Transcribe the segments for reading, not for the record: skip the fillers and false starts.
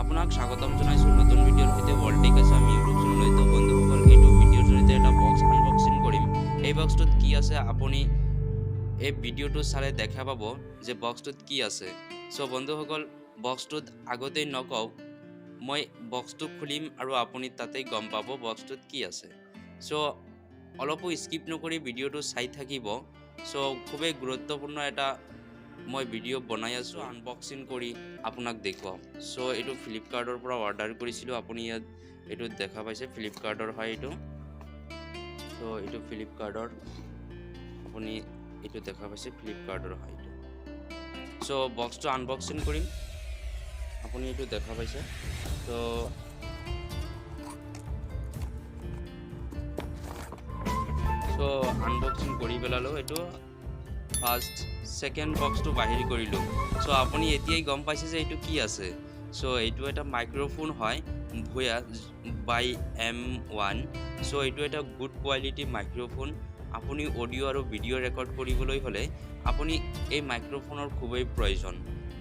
আপোনাক স্বাগতম জনাইছো নতুন ভিডিঅ'ৰ সৈতে ওয়াৰ্ল্ড আসাম ইউটিউব চেনেললৈ। তো বন্ধুসকল এইটো ভিডিঅ'ৰ জৰিয়তে এটা বক্স আনবক্সিং কৰিম। এই বক্সটোত কি আছে আপুনি এই ভিডিঅ'টো চালে দেখা পাব যে বক্সটোত কি আছে। সো বন্ধুসকল বক্সটোত আগতেই নকওঁ, মই বক্সটো খুলিম আৰু আপুনি তাতেই গম পাব বক্সটোত কি আছে। সো অলপো স্কিপ নকৰি ভিডিঅ'টো চাই থাকিব। সো খুবেই গুৰুত্বপূৰ্ণ এটা মই ভিডিঅ' বনাই আছো, আনবক্সিং কৰি আপোনাক দেখুৱাম। সো এইটো ফ্লিপকাৰ্টৰ পৰা অৰ্ডাৰ কৰিছিলোঁ। আপুনি ইয়াত এইটো দেখা পাইছে ফ্লিপকাৰ্টৰ হয় এইটো। সো এইটো ফ্লিপকাৰ্টৰ আপুনি এইটো দেখা পাইছে ফ্লিপকাৰ্টৰ হয় এইটো। সো বক্সটো আনবক্সিং কৰিম, আপুনি এইটো দেখা পাইছে। সো আনবক্সিং কৰি পেলালো। এইটো ফাৰ্ষ্ট সেকেন্ড বক্সটো বাহিৰ কৰিলো। সো আপুনি এতিয়াই গম পাইছে যে এইটো কি আছে। সো এইটো এটা মাইক্ৰোফোন হয় Boya বাই M1। সো এইটো এটা গুড কোৱালিটি মাইক্ৰোফোন। আপুনি অডিও আৰু ভিডিও ৰেকৰ্ড কৰিবলৈ হলে আপুনি এই মাইক্ৰোফোনৰ খুবেই প্ৰয়োজন।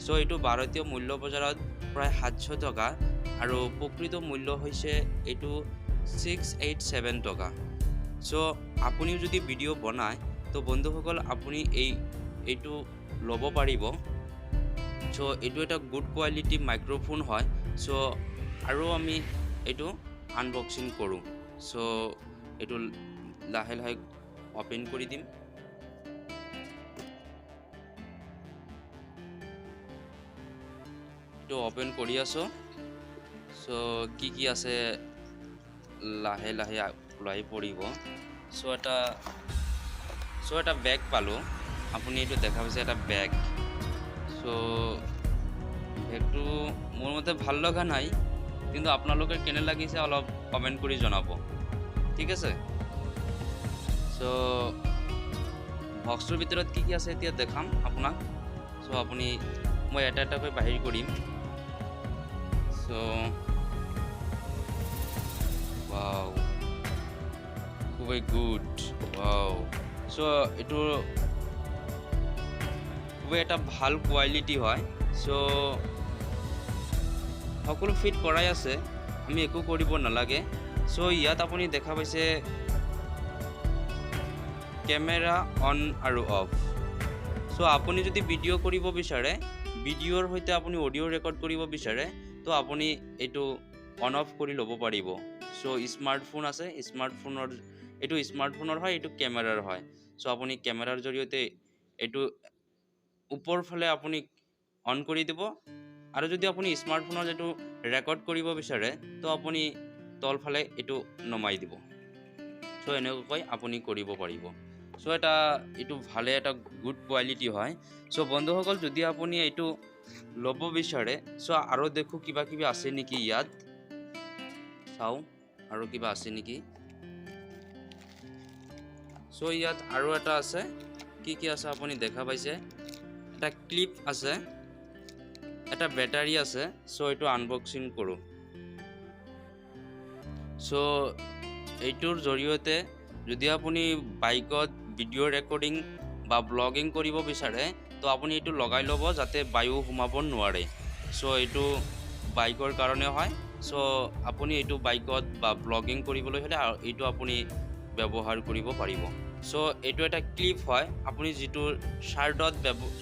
সো এইটো ভাৰতীয় মূল্য বজাৰত প্ৰায় 700 টকা আৰু প্ৰকৃত মূল্য হৈছে এইটো 687 টকা। সো আপুনিও যদি ভিডিও বনায় তো বন্ধুসকল আপুনি এইটো ল'ব পাৰিব। সো এইটো এটা গুড কোৱালিটি মাইক্ৰোফোন হয়। সো আৰু আমি এইটো আনবক্সিং কৰোঁ। সো এইটো লাহে লাহে ওপেন কৰি দিম। এইটো ওপেন কৰি আছো। সো কি আছে লাহে লাহে ওলাই পৰিব। সো এটা বেগ পালো। আপুনি এইটো দেখা পাইছে এটা বেগ। সো বেগটো মোৰ মতে ভাল লগা নাই, কিন্তু আপোনালোকে কেনে লাগিছে অলপ কমেন্ট কৰি জনাব, ঠিক আছে। সো বক্সটোৰ ভিতৰত কি আছে এতিয়া দেখাম আপোনাক। সো আপুনি মই এটা এটাকৈ বাহিৰ কৰিম। সো ওয়াও, খুবই গুড। ওয়াও, সো এইটো খুবই এটা ভাল কোৱালিটি হয়। সো সকলো ফিট কৰাই আছে, আমি একো কৰিব নালাগে। সো ইয়াত আপুনি দেখা পাইছে কেমেৰা অন আৰু অফ। সো আপুনি যদি ভিডিও কৰিব বিচাৰে, ভিডিওৰ সৈতে আপুনি অডিও ৰেকৰ্ড কৰিব বিচাৰে, তো আপুনি এইটো অন অফ কৰি ল'ব পাৰিব। সো স্মাৰ্টফোন আছে, এইটো স্মাৰ্টফোনৰ হয়, এইটো কেমেৰাৰ হয়। সো আপুনি কেমেৰাৰ জৰিয়তে এইটো ওপৰ ফালে আপুনি অন কৰি দিব, আৰু যদি আপুনি স্মাৰ্টফোনৰ যেটো ৰেকৰ্ড কৰিব বিচাৰে তো আপুনি তলফালে এইটো নমাই দিব। সো এনেকৈ আপুনি কৰিব পাৰিব। সো এইটো ভালে এটা গুড কোৱালিটি হয়। সো বন্ধুসকল যদি আপুনি এইটো ল'ব বিচাৰে, সো আৰু দেখো কিবা কিবি আছে নেকি ইয়াত, চাও আৰু কিবা আছে নেকি। সো ইয়াত আৰু এটা আছে, কি আছে আপুনি দেখা পাইছে। এটা ক্লিপ আছে, এটা বেটাৰী আছে। সো এইটো আনবক্সিং কৰোঁ। সো এইটোৰ জৰিয়তে যদি আপুনি বাইকত ভিডিও ৰেকৰ্ডিং বা ব্লগিং কৰিব বিচাৰে তো আপুনি এইটো লগাই ল'ব, যাতে বায়ু সোমাব নোৱাৰে। সো এইটো বাইকৰ কাৰণে হয়। সো আপুনি এইটো বাইকত বা ব্লগিং কৰিবলৈ হলে এইটো আপুনি ব্যৱহাৰ কৰিব পাৰিব। সো এইটো এটা ক্লিপ হয়, আপুনি যিটো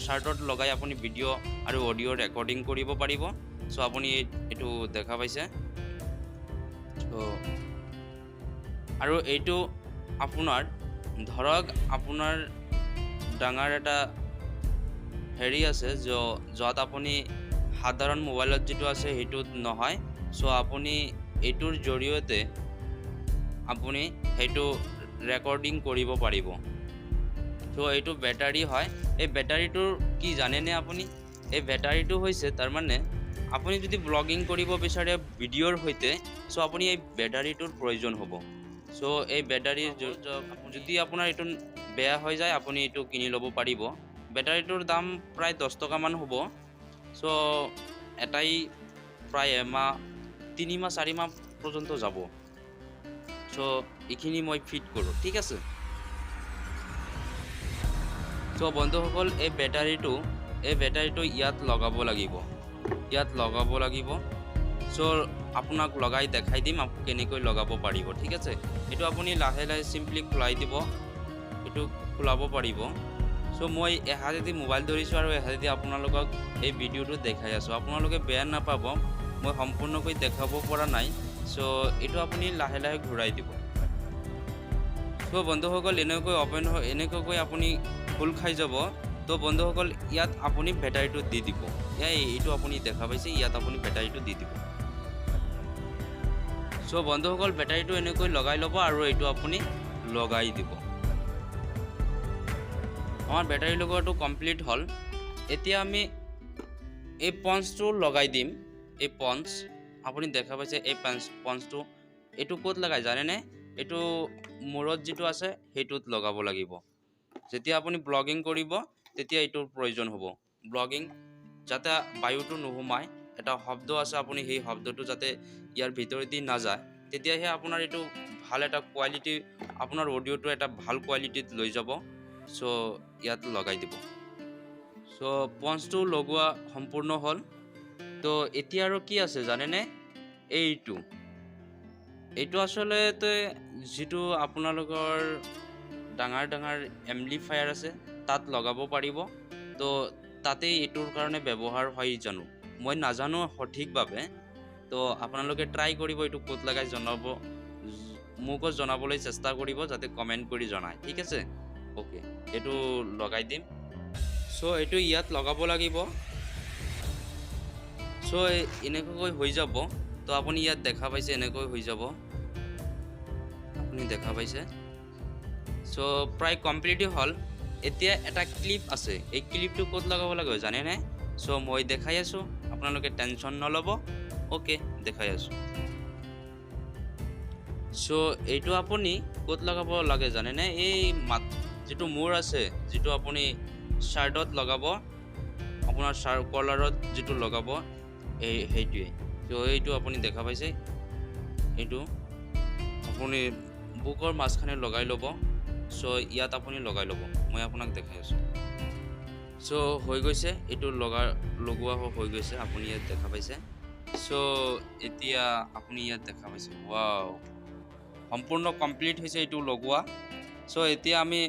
শাৰ্টত লগাই আপুনি ভিডিও আৰু অডিও ৰেকৰ্ডিং কৰিব পাৰিব। সো আপুনি এইটো দেখা পাইছে। আৰু এইটো আপোনাৰ ধৰক আপোনাৰ ডাঙৰ এটা হেৰি আছে য'ত আপুনি সাধাৰণ মোবাইলত যেটো আছে সেইটোত নহয়। সো আপুনি এইটোৰ জৰিয়তে আপুনি সেইটো ৰেকৰ্ডিং কৰিব পাৰিব। সো এইটো বেটাৰী হয়। এই বেটাৰীটোৰ কি জানেনে আপুনি? এই বেটাৰীটো হৈছে তাৰমানে আপুনি যদি ব্লগিং কৰিব বিচাৰে ভিডিওৰ সৈতে, সো আপুনি এই বেটাৰীটোৰ প্ৰয়োজন হ'ব। সো এই বেটাৰীৰ যদি আপোনাৰ এইটো বেয়া হৈ যায় আপুনি এইটো কিনি ল'ব পাৰিব। বেটাৰীটোৰ দাম প্ৰায় 10 টকা মান হ'ব। সো এটাই প্ৰায় এমাহ 3 মাহ 4 মাহ পৰ্যন্ত যাব। সো এইখিনি মই ফিট কৰোঁ, ঠিক আছে। সো বন্ধুসকল এই বেটাৰীটো ইয়াত লগাব লাগিব। সো আপোনাক লগাই দেখাই দিম কেনেকৈ লগাব পাৰিব ঠিক আছে এটো আপুনি লাহে লাহে সিম্পলি খুলাই দিব এটো খুলাব পাৰিব সো মই এহাতেদি মোবাইল ধৰিছো আৰু এহাতেদি আপোনালোকক এই ভিডিওটো দেখাই আছো আপোনালোকে বেয়া নাপাব মই সম্পূৰ্ণকৈ দেখাব পৰা নাই সো এটো আপুনি লাহে লাহে ঘূৰাই দিব সো বন্ধুসকল এনেকৈ আপুনি ফুল খাই যাব তো বন্ধুসকল ইয়াত আপুনি ব্যাটাৰীটো দি দিব এইটো আপুনি দেখা পাইছে ইয়াত আপুনি ব্যাটাৰীটো দি দিব সো বন্ধুসকল ব্যাটাৰীটো এনেকৈ লগাই ল'ব আৰু এইটো আপুনি লগাই দিব আমাৰ ব্যাটাৰী লগোৱাটো কমপ্লিট হল এতিয়া আমি এই পঞ্চটো লগাই দিম এই পঞ্চ আপুনি দেখা পাইছে এই পঞ্চটো এটো ক'ত লগাই জানে নে এটো মূৰত যেটো আছে হেতুত লগাব লাগিব যেতিয়া আপুনি ব্লগিং কৰিব তেতিয়া এটোৰ প্ৰয়োজন হ'ব ব্লগিং যাতে বায়ুটো নোহোমায় এটা শব্দ আছে আপুনি সেই শব্দটো যাতে ইয়াৰ ভিতৰেদি না যায় তেতিয়াহে আপোনাৰ এটো ভাল এটা কোৱালিটি আপোনাৰ অডিওটো এটা ভাল কোৱালিটিত লৈ যাব সো ইয়াত লগাই দিব সো পঞ্চটো লগোৱা সম্পূৰ্ণ হল তো এতিয়া আৰু কি আছে জানে নে এইটো আসলে যেটো আপোনালোকৰ ডাঙৰ এম্পলিফায়াৰ আছে তাত লগাব পাৰিব তো তাতে এটোৰ কাৰণে ব্যৱহাৰ হয় জানো মই নাজানো সঠিকভাৱে তো আপোনালোকে ট্ৰাই কৰিব এটো ক'ত লগাই জনাব মোক জনাবলৈ চেষ্টা কৰিব যাতে কমেন্ট কৰি জনায় ঠিক আছে ওকে এটো লগাই দিম সো এটো ইয়াত লগাব লাগিব সো এনেকৈ হৈ যাব তো আপুনি ইয়াত দেখা পাইছে এনেকৈ হৈ যাব আপুনি দেখা পাইছে সো প্ৰায় কমপ্লিট হল এতিয়া এটা ক্লিপ আছে এই ক্লিপটো ক'ত লগাব লাগে জানে নে সো মই দেখাই আছো আপোনালোকে টেনচন নলব ওকে দেখাই আছো সো এইটো আপুনি ক'ত লগাব লাগে জানে নে এই যেটো মূৰ আছে যেটো আপুনি শাৰ্টত লগাব আপোনাৰ শাৰ্ট কলাৰত যেটো লগাব এইটোৱে তো এইটো আপুনি দেখা পাইছে এইটো আপুনি বুকৰ মাছখানে লগাই ল'ব সো ইয়াত আপুনি লগাই ল'ব মই আপোনাক দেখাই আছো সো হৈ গৈছে এইটো লগোৱা হৈ গৈছে আপুনি ইয়াত দেখা পাইছে সো এতিয়া আপুনি ইয়াত দেখা পাইছে ওয়াও সম্পূৰ্ণ কমপ্লিট হৈছে এইটো লগোৱা সো এতিয়া আমি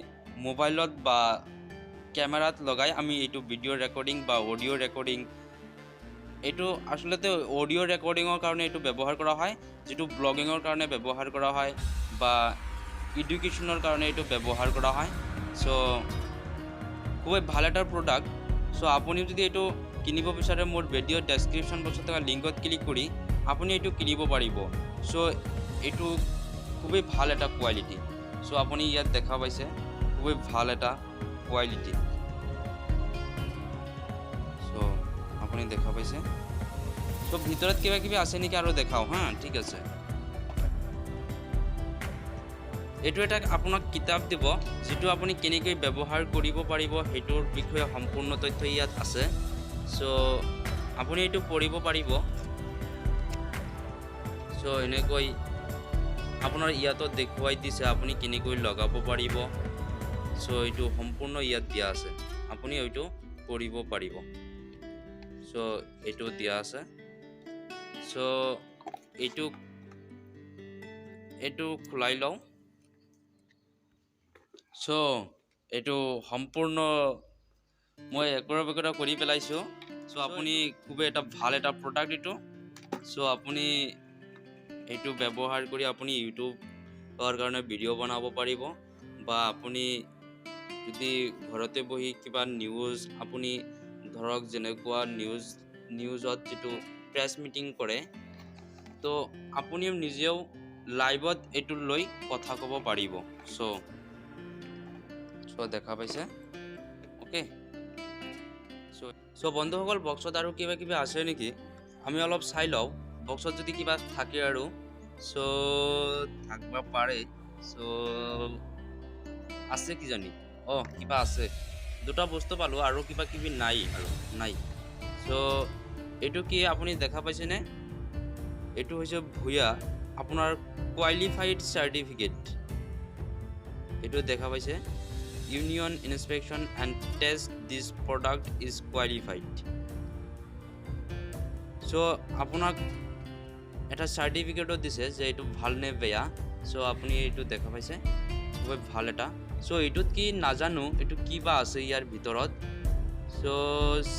মোবাইলত বা ক্যামেৰাত লগাই আমি এইটো ভিডিও ৰেকৰ্ডিং বা অডিও ৰেকৰ্ডিং এইটো আসলতে অডিও ৰেকৰ্ডিংৰ কাৰণে এইটো ব্যৱহাৰ কৰা হয় যেটো ব্লগিংৰ কাৰণে ব্যৱহাৰ কৰা হয় বা এডুকেশনৰ কাৰণে এইটো ব্যৱহাৰ কৰা হয় সো খুবই ভাল এটা প্ৰডাক্ট সো আপুনি যদি এইটো কিনিব বিচাৰে মোৰ ভিডিও ডেসক্ৰিপশন বক্সত থকা লিংকত ক্লিক কৰি আপুনি এইটো কিনিব পাৰিব সো এইটো খুবই ভাল এটা কোৱালিটি সো আপুনি ইয়াত দেখা পাইছে খুবই ভাল এটা কোৱালিটি সো আপুনি দেখা পাইছে সো ভিতৰত কিবা আছে নেকি আৰু দেখাও হা ঠিক আছে এইটো এটা আপোনাক কিতাপ দিব যেটো আপুনি কেনেকৈ ব্যৱহাৰ কৰিব পাৰিব হেতুৰ বিষয়ে সম্পূৰ্ণ তথ্য ইয়াত আছে সো আপুনি এইটো পঢ়িব পাৰিব সো এনেকৈ আপোনাৰ ইয়াতো দেখুৱাই দিছে আপুনি কেনেকৈ লগাব পাৰিব সো এইটো সম্পূৰ্ণ ইয়াত দিয়া আছে আপুনি এইটো পঢ়িব পাৰিব সো এইটো দিয়া আছে সো এইটো খুলাই লওঁ সো এইটো সম্পূৰ্ণ মই একৰা কৰি পেলাইছো সো আপুনি খুবই এটা ভাল এটা প্ৰডাক্ট এইটো সো আপুনি এইটো ব্যৱহাৰ কৰি আপুনি ইউটিউবৰ কাৰণে ভিডিও বনাব পাৰিব বা আপুনি যদি ঘৰতে বহি কিবা নিউজ আপুনি ধৰক যেনেকুৱা নিউজত যেটো প্ৰেছ মিটিং কৰে তো আপুনি নিজেও লাইভত এইটো লৈ কথা ক'ব পাৰিব সো দেখা পাইছে ওকে সো বন্ধুসকল বক্সত আৰু কিবা আছে নেকি আমি অলপ চাই লওঁ বক্সত যদি কিবা থাকে আৰু সো থাকব পাৰে সো আছে কি জানি কিবা আছে দুটা বস্তু পালো আৰু কিবা নাই সো এইটো কি আপুনি দেখা পাইছে নে এইটো হৈছে ভূয়া আপোনাৰ কোৱালিফাইড সাৰ্টিফিকেট এইটো দেখা পাইছে Union inspection and test this product is qualified so আপোনাক এটা চাৰ্টিফিকেটো দিছে যে এইটো ভাল নে বেয়া। সো আপুনি এইটো দেখা পাইছে খুব ভাল এটা। সো এইটোত কি নাজানো, এইটো কি বা আছে ইয়াৰ ভিতৰত। সো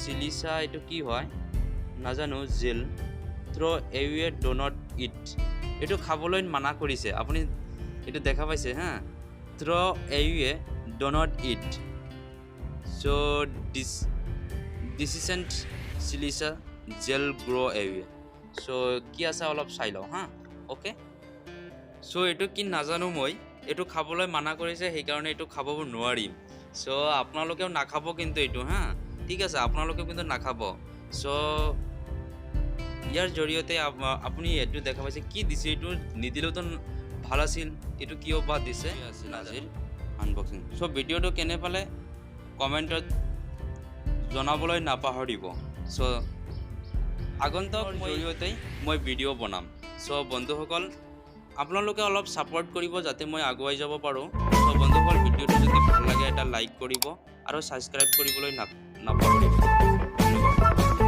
সিলিসা এইটো কি হয় নাজানো। Gel throw away do not eat, it খাবলৈ মানা কৰিছে। আপুনি এইটো দেখা পাইছে হা, throw away do not eat. So desiccant silica gel throw away. So কি আছে অলপ চাই লওঁ হা। ওকে, সো এইটো কি নাজানো মই, এইটো খাবলৈ মানা কৰিছে সেইকাৰণে এইটো খাব নোৱাৰিম। সো আপোনালোকেও নাখাব কিন্তু এইটো হা, ঠিক আছে, আপোনালোকেও কিন্তু নাখাব। সো ইয়াৰ জৰিয়তে আপুনি এইটো দেখা পাইছে কি দিছে, এইটো নিদিলেওতো ভাল আছিল, এইটো কিয় বা দিছে আজিৰ আনবক্সিং। সো ভিডিঅ'টো কেনে পালে কমেণ্টত জনাবলৈ নাপাহৰিব। সো আগন্তুক জৰিয়তে মই ভিডিঅ' বনাম। সো বন্ধুসকল আপোনালোকে অলপ ছাপোৰ্ট কৰিব যাতে মই আগুৱাই যাব পাৰোঁ। সো বন্ধুসকল ভিডিঅ'টো যদি ভাল লাগে এটা লাইক কৰিব আৰু ছাবস্ক্ৰাইব কৰিবলৈ নাপাহৰিব। ধন্যবাদ।